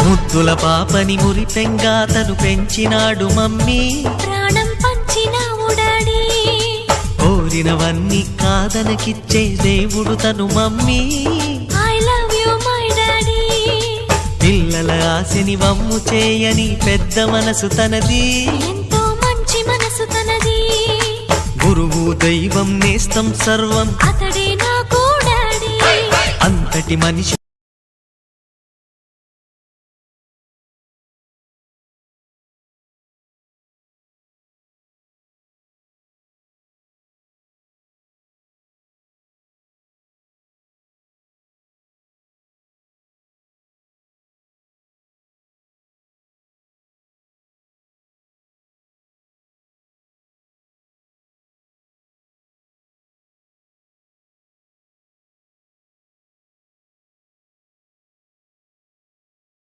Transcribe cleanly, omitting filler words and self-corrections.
ముద్దుల పాపని మురిపెంగా తను పెంచినాడు మమ్మీ, ప్రాణం పంచినావు డాడీ. కోరినవన్నీ కాదనకిచ్చే దేవుడు తను mummy, I love you my daddy. పిల్లల ఆశని వమ్ము చేయని పెద్ద మనసు తనది, ఎంతో మంచి మనసు తనది. గురువు దైవం నేస్తం సర్వం అతడే నాకు డాడీ. అంతటి మనిషి